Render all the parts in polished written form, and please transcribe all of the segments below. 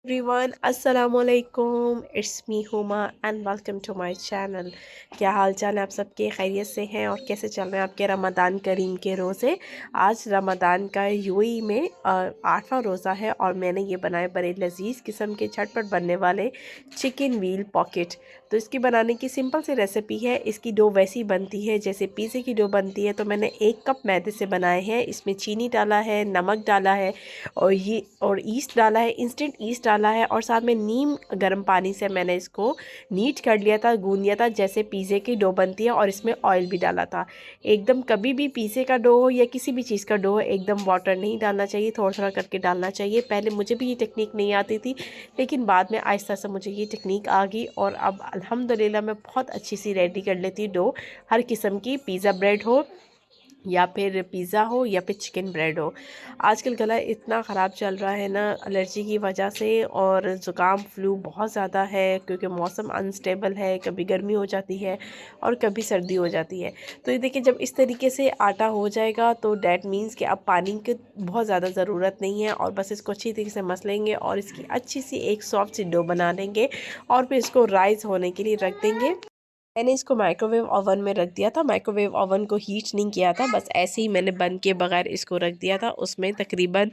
Everyone अस्सलामुअलैकुम, it's me Huma and welcome to my channel. क्या हाल चाल है आप सबके? खैरियत से हैं? और कैसे चल रहे हैं आपके रमज़ान करीम के रोज़े? आज रमज़ान का यूएई में 8वां रोज़ा है और मैंने ये बनाए बड़े लजीज किस्म के झटपट बनने वाले चिकन व्हील पॉकेट। तो इसकी बनाने की सिंपल सी रेसिपी है। इसकी डो वैसी बनती है जैसे पिज़्ज़े की डो बनती है। तो मैंने 1 कप मैदे से बनाए हैं। इसमें चीनी डाला है, नमक डाला है और ईस्ट डाला है, इंस्टेंट ईस्ट डाला है और साथ में नीम गर्म पानी से मैंने इसको नीट कर लिया था, गूंद लिया था जैसे पिज़्ज़े की डो बनती है। और इसमें ऑयल भी डाला था। एकदम कभी भी पिज़्ज़े का डो हो या किसी भी चीज़ का डो हो, एकदम वाटर नहीं डालना चाहिए, थोड़ा थोड़ा करके डालना चाहिए। पहले मुझे भी ये टेक्निक नहीं आती थी, लेकिन बाद में आहिस्ता से मुझे ये टेक्निक आ गई और अब अल्हम्दुलिल्लाह मैं बहुत अच्छी सी रेडी कर लेती डो। हर किस्म की पिज़्ज़ा ब्रेड हो या फिर पिज़्ज़ा हो या फिर चिकन ब्रेड हो। आजकल गला इतना ख़राब चल रहा है ना एलर्जी की वजह से, और ज़ुकाम फ्लू बहुत ज़्यादा है क्योंकि मौसम अनस्टेबल है। कभी गर्मी हो जाती है और कभी सर्दी हो जाती है। तो ये देखिए, जब इस तरीके से आटा हो जाएगा तो डैट मीन्स कि अब पानी की बहुत ज़्यादा ज़रूरत नहीं है और बस इसको अच्छी तरीके से मस लेंगे और इसकी अच्छी सी एक सॉफ्ट सी डो बना लेंगे और फिर इसको राइस होने के लिए रख देंगे। मैंने इसको माइक्रोवेव ओवन में रख दिया था। माइक्रोवेव ओवन को हीट नहीं किया था, बस ऐसे ही मैंने बंद किए बगैर इसको रख दिया था। उसमें तकरीबन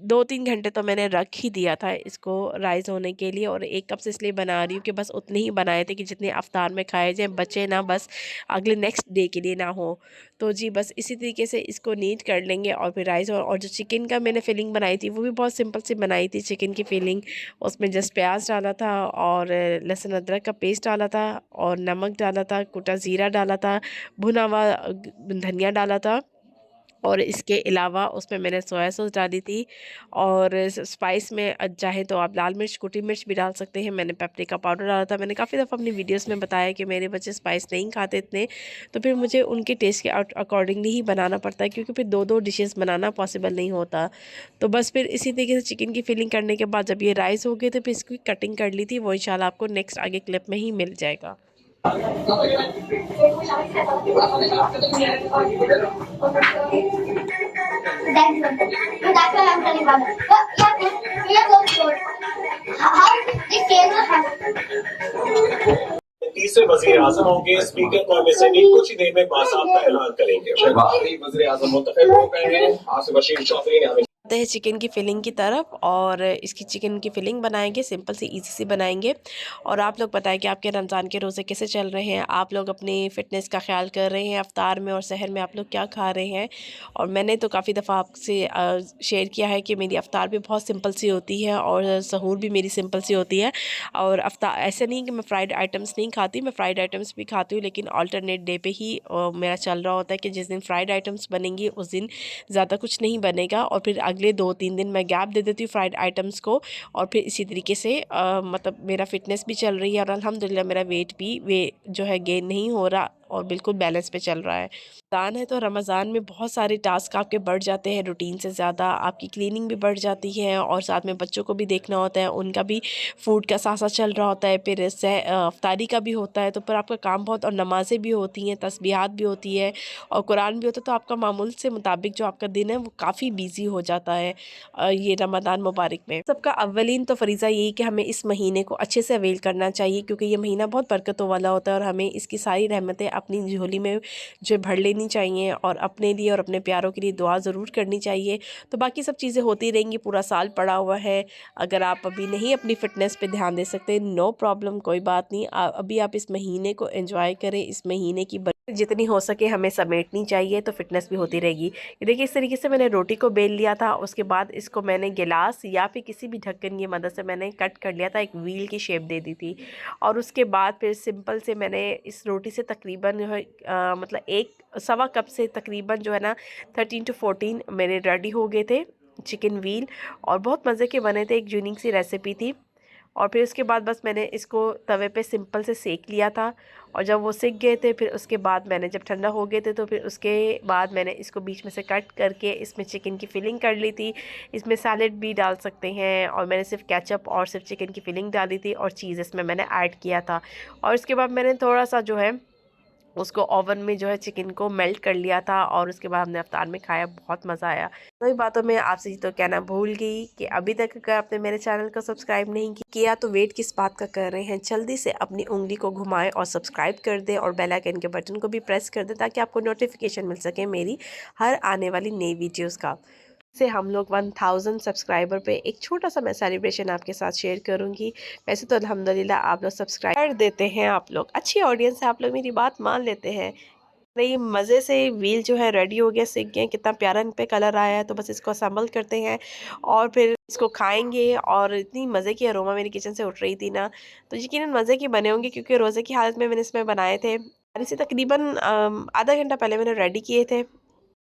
2-3 घंटे तो मैंने रख ही दिया था इसको राइस होने के लिए। और 1 कप से इसलिए बना रही हूँ कि बस उतने ही बनाए थे कि जितने अफ्तार में खाए जाए, बचे ना बस अगले नेक्स्ट डे के लिए ना हो। तो जी बस इसी तरीके से इसको नीट कर लेंगे और फिर राइस। और जो चिकन का मैंने फिलिंग बनाई थी वो भी बहुत सिंपल सी बनाई थी चिकन की फिलिंग। उसमें जस्ट प्याज डाला था और लहसुन अदरक का पेस्ट डाला था और नमक डाला था, कुटा ज़ीरा डाला था, भुना हुआ धनिया डाला था। और इसके अलावा उसमें मैंने सोया सॉस डाली थी। और स्पाइस में चाहे तो आप लाल मिर्च, कुटी मिर्च भी डाल सकते हैं। मैंने पेपरिका पाउडर डाला था। मैंने काफ़ी दफ़ा अपनी वीडियोस में बताया कि मेरे बच्चे स्पाइस नहीं खाते इतने, तो फिर मुझे उनके टेस्ट के अकॉर्डिंगली ही बनाना पड़ता है क्योंकि फिर दो दो डिशेस बनाना पॉसिबल नहीं होता। तो बस फिर इसी तरीके से चिकन की फिलिंग करने के बाद जब ये राइस हो गए तो फिर इसकी कटिंग कर ली थी। वो इंशाल्लाह आपको नेक्स्ट आगे क्लिप में ही मिल जाएगा। That's good. That's why I'm telling about it. But yeah, we are going short. How this table has 30वें वजीर आजम होंगे। स्पीकर कौमी असम्बली कुछ ही देर में बासाख्ता ऐलान करेंगे। वजीर आजम मुंतखब हो गए हैं। आसिफ बशीर चौधरी ने है चिकन की फिलिंग की तरफ, और इसकी चिकन की फिलिंग बनाएंगे, सिंपल सी इजी सी बनाएंगे। और आप लोग बताएं कि आपके रमज़ान के रोज़े कैसे चल रहे हैं? आप लोग अपनी फ़िटनेस का ख्याल कर रहे हैं? अफ्तार में और सहर में आप लोग क्या खा रहे हैं? और मैंने तो काफ़ी दफ़ा आपसे शेयर किया है कि मेरी अफ्तार भी बहुत सिंपल सी होती है और सहूर भी मेरी सिंपल सी होती है। और अफ्तार ऐसे नहीं कि मैं फ्राइड आइटम्स नहीं खाती, मैं फ़्राइड आइटम्स भी खाती हूँ, लेकिन अल्टरनेट डे पे ही मेरा चल रहा होता है कि जिस दिन फ्राइड आइटम्स बनेंगी उस दिन ज़्यादा कुछ नहीं बनेगा और फिर अगले 2-3 दिन मैं गैप दे देती हूँ फ्राइड आइटम्स को। और फिर इसी तरीके से मतलब मेरा फ़िटनेस भी चल रही है और अल्हम्दुलिल्लाह मेरा वेट भी जो है गेन नहीं हो रहा और बिल्कुल बैलेंस पे चल रहा है। रमज़ान है तो रमज़ान में बहुत सारे टास्क आपके बढ़ जाते हैं, रूटीन से ज़्यादा आपकी क्लीनिंग भी बढ़ जाती है और साथ में बच्चों को भी देखना होता है, उनका भी फूड का साथ साथ चल रहा होता है, फिर अफ्तारी का भी होता है, तो फिर आपका काम बहुत, और नमाज़ें भी होती हैं, तस्बीहात भी होती है और कुरान भी होता है। तो आपका मामूल से मुताबिक जो आपका दिन है वो काफ़ी बिजी हो जाता है ये रमज़ान मुबारक में। सबका अव्वलीन तो फ़रीज़ा यही कि हमें इस महीने को अच्छे से अवेल करना चाहिए क्योंकि ये महीना बहुत बरकतों वाला होता है और हमें इसकी सारी रहमतें अपनी झोली में जो भर लेनी चाहिए और अपने लिए और अपने प्यारों के लिए दुआ ज़रूर करनी चाहिए। तो बाकी सब चीज़ें होती रहेंगी, पूरा साल पड़ा हुआ है। अगर आप अभी नहीं अपनी फ़िटनेस पे ध्यान दे सकते, नो प्रॉब्लम, कोई बात नहीं। अभी आप इस महीने को एंजॉय करें। इस महीने की जितनी हो सके हमें समेटनी चाहिए तो फिटनेस भी होती रहेगी। ये देखिए, इस तरीके से मैंने रोटी को बेल लिया था। उसके बाद इसको मैंने गिलास या फिर किसी भी ढक्कन की मदद से मैंने कट कर लिया था, एक व्हील की शेप दे दी थी। और उसके बाद फिर सिंपल से मैंने इस रोटी से तकरीबन जो है मतलब 1 सवा कप से तकरीबन जो है ना 13 to 14 मेरे रेडी हो गए थे चिकन व्हील। और बहुत मज़े के बने थे, एक यूनिक सी रेसिपी थी। और फिर उसके बाद बस मैंने इसको तवे पे सिंपल से सेक लिया था। और जब वो सिक गए थे फिर उसके बाद मैंने, जब ठंडा हो गए थे तो फिर उसके बाद मैंने इसको बीच में से कट करके इसमें चिकन की फिलिंग कर ली थी। इसमें सैलेड भी डाल सकते हैं और मैंने सिर्फ केचप और सिर्फ चिकन की फिलिंग डाली थी और चीज़ इसमें मैंने ऐड किया था। और उसके बाद मैंने थोड़ा सा जो है उसको ओवन में जो है चिकन को मेल्ट कर लिया था और उसके बाद हमने अफ्तार में खाया, बहुत मज़ा आया। सभी बातों में आपसे तो कहना भूल गई कि अभी तक अगर आपने मेरे चैनल को सब्सक्राइब नहीं किया तो वेट किस बात का कर रहे हैं, जल्दी से अपनी उंगली को घुमाएं और सब्सक्राइब कर दें और बेल आइकन के बटन को भी प्रेस कर दें ताकि आपको नोटिफिकेशन मिल सके मेरी हर आने वाली नई वीडियोज़ का। से हम लोग 1000 सब्सक्राइबर पे एक छोटा सा मैं सेलिब्रेशन आपके साथ शेयर करूंगी। वैसे तो अल्हम्दुलिल्लाह आप लोग सब्सक्राइब कर देते हैं, आप लोग अच्छी ऑडियंस है, आप लोग मेरी बात मान लेते हैं। नहीं मज़े से व्हील जो है रेडी हो गया, सीख गए, कितना प्यारा इन पे कलर आया है। तो बस इसको असेंबल करते हैं और फिर इसको खाएंगे। और इतनी मज़े की अरोमा मेरी किचन से उठ रही थी ना, तो यकीनन मज़े की बने होंगे क्योंकि रोज़े की हालत में मैंने इसमें बनाए थे। और इसे तकरीबन आधा घंटा पहले मैंने रेडी किए थे।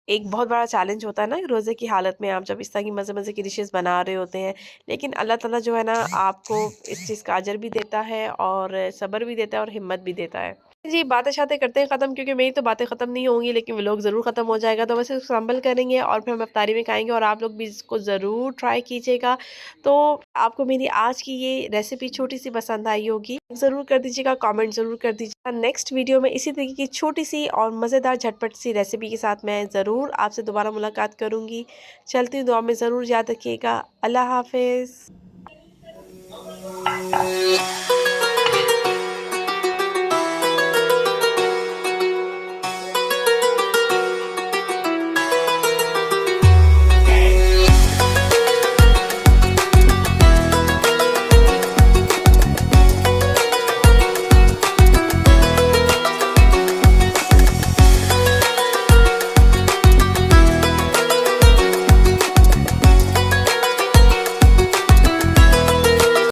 एक बहुत बड़ा चैलेंज होता है ना रोज़े की हालत में आप जब इस तरह की मज़े-मज़े की डिशेज़ बना रहे होते हैं। लेकिन अल्लाह ताला जो है ना आपको इस चीज़ का अजर भी देता है और सब्र भी देता है और हिम्मत भी देता है। जी, बातें-शातें करते हैं ख़त्म क्योंकि मेरी तो बातें ख़त्म नहीं होंगी लेकिन व्लॉग ज़रूर ख़त्म हो जाएगा। तो बस इसको संभल करेंगे और फिर हम इफ्तारी में खाएँगे और आप लोग भी इसको ज़रूर ट्राई कीजिएगा। तो आपको मेरी आज की ये रेसिपी छोटी-सी पसंद आई होगी। ज़रूर कर दीजिएगा, कमेंट ज़रूर कर दीजिएगा। नेक्स्ट वीडियो में इसी तरीके की छोटी-सी और मज़ेदार झटपट-सी रेसिपी के साथ मैं ज़रूर आपसे दोबारा मुलाकात करूँगी। चलती हूँ, दुआ में ज़रूर याद रखिएगा। अल्लाह हाफ़िज़।